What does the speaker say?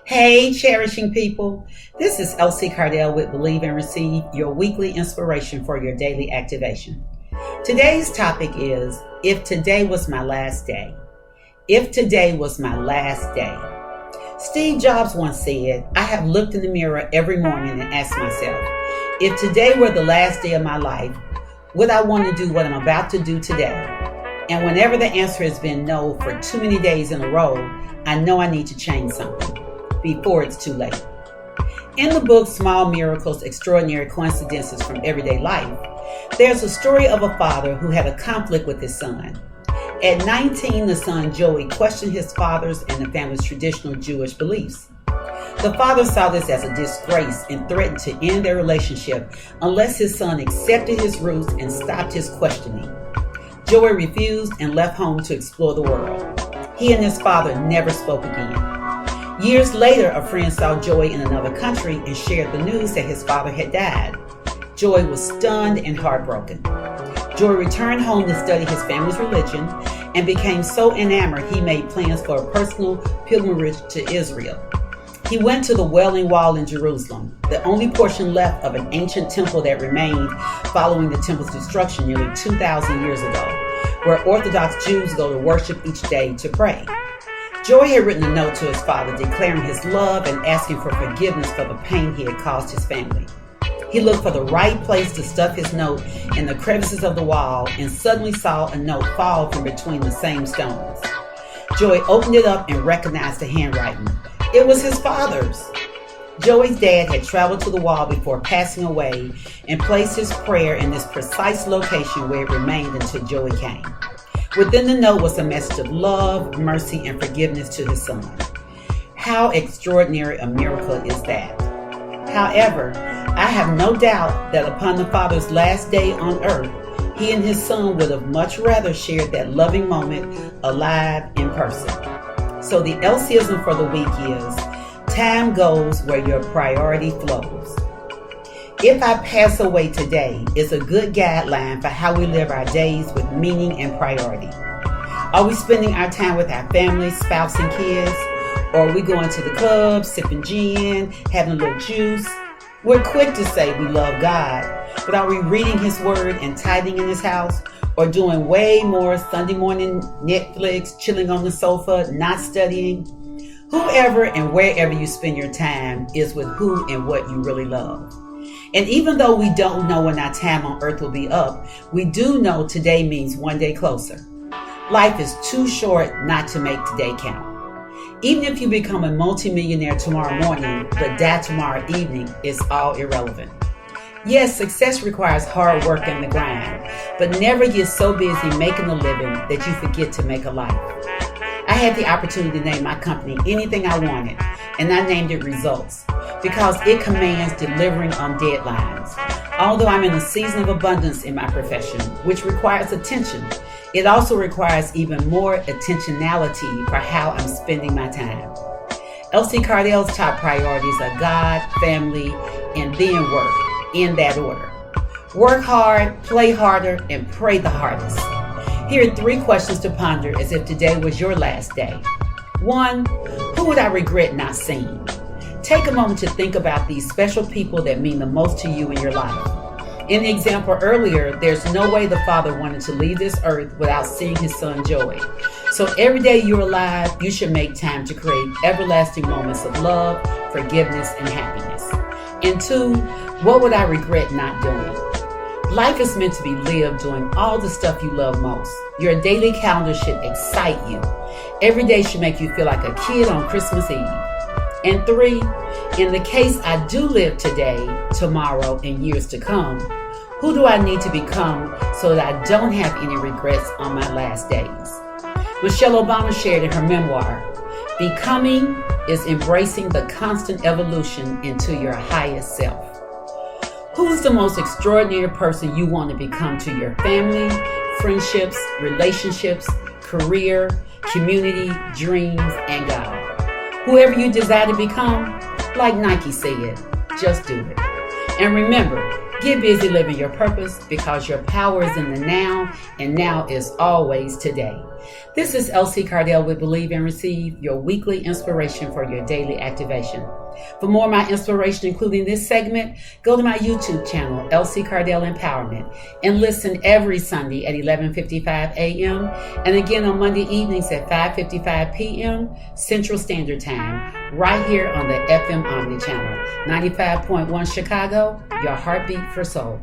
Hey, cherishing people. This is Elsie Cardell with Believe and Receive, your weekly inspiration for your daily activation. Today's topic is, if today was my last day. If today was my last day. Steve Jobs once said, I have looked in the mirror every morning and asked myself, if today were the last day of my life, would I want to do what I'm about to do today? And whenever the answer has been no for too many days in a row, I know I need to change something before it's too late. In the book, Small Miracles, Extraordinary Coincidences from Everyday Life, there's a story of a father who had a conflict with his son. At 19, the son Joey questioned his father's and the family's traditional Jewish beliefs. The father saw this as a disgrace and threatened to end their relationship unless his son accepted his roots and stopped his questioning. Joey refused and left home to explore the world. He and his father never spoke again. Years later, a friend saw Joey in another country and shared the news that his father had died. Joey was stunned and heartbroken. Joey returned home to study his family's religion and became so enamored he made plans for a personal pilgrimage to Israel. He went to the Wailing Wall in Jerusalem, the only portion left of an ancient temple that remained following the temple's destruction nearly 2,000 years ago, where Orthodox Jews go to worship each day to pray. Joey had written a note to his father declaring his love and asking for forgiveness for the pain he had caused his family. He looked for the right place to stuff his note in the crevices of the wall and suddenly saw a note fall from between the same stones. Joey opened it up and recognized the handwriting. It was his father's. Joey's dad had traveled to the wall before passing away and placed his prayer in this precise location where it remained until Joey came. Within the note was a message of love, mercy, and forgiveness to his son. How extraordinary a miracle is that? However, I have no doubt that upon the father's last day on earth, he and his son would have much rather shared that loving moment alive in person. So the ELSIE-ISM for the week is, time goes where your priority flows. If I pass away today is a good guideline for how we live our days with meaning and priority. Are we spending our time with our family, spouse, and kids? Or are we going to the club, sipping gin, having a little juice? We're quick to say we love God, but are we reading His Word and tithing in His house? Or doing way more Sunday morning Netflix, chilling on the sofa, not studying? Whoever and wherever you spend your time is with who and what you really love. And even though we don't know when our time on earth will be up, we do know today means one day closer. Life is too short not to make today count. Even if you become a multimillionaire tomorrow morning, but die tomorrow evening, it's all irrelevant. Yes, success requires hard work and the grind, but never get so busy making a living that you forget to make a life. I had the opportunity to name my company anything I wanted, and I named it Results, because it commands delivering on deadlines. Although I'm in a season of abundance in my profession, which requires attention, it also requires even more intentionality for how I'm spending my time. Elsie Cardell's top priorities are God, family, and then work, in that order. Work hard, play harder, and pray the hardest. Here are 3 questions to ponder as if today was your last day. 1, who would I regret not seeing? Take a moment to think about these special people that mean the most to you in your life. In the example earlier, there's no way the father wanted to leave this earth without seeing his son Joey. So every day you're alive, you should make time to create everlasting moments of love, forgiveness, and happiness. And 2, what would I regret not doing? Life is meant to be lived doing all the stuff you love most. Your daily calendar should excite you. Every day should make you feel like a kid on Christmas Eve. And 3, in the case I do live today, tomorrow, and years to come, who do I need to become so that I don't have any regrets on my last days? Michelle Obama shared in her memoir, becoming is embracing the constant evolution into your highest self. Who's the most extraordinary person you want to become to your family, friendships, relationships, career, community, dreams, and God? Whoever you desire to become, like Nike said, just do it. And remember, get busy living your purpose because your power is in the now, and now is always today. This is Elsie Cardell with Believe and Receive, your weekly inspiration for your daily activation. For more of my inspiration, including this segment, go to my YouTube channel, Elsie Cardell Empowerment, and listen every Sunday at 11:55 a.m. and again on Monday evenings at 5:55 p.m. Central Standard Time, right here on the FM Omni Channel, 95.1 Chicago, your heartbeat for soul.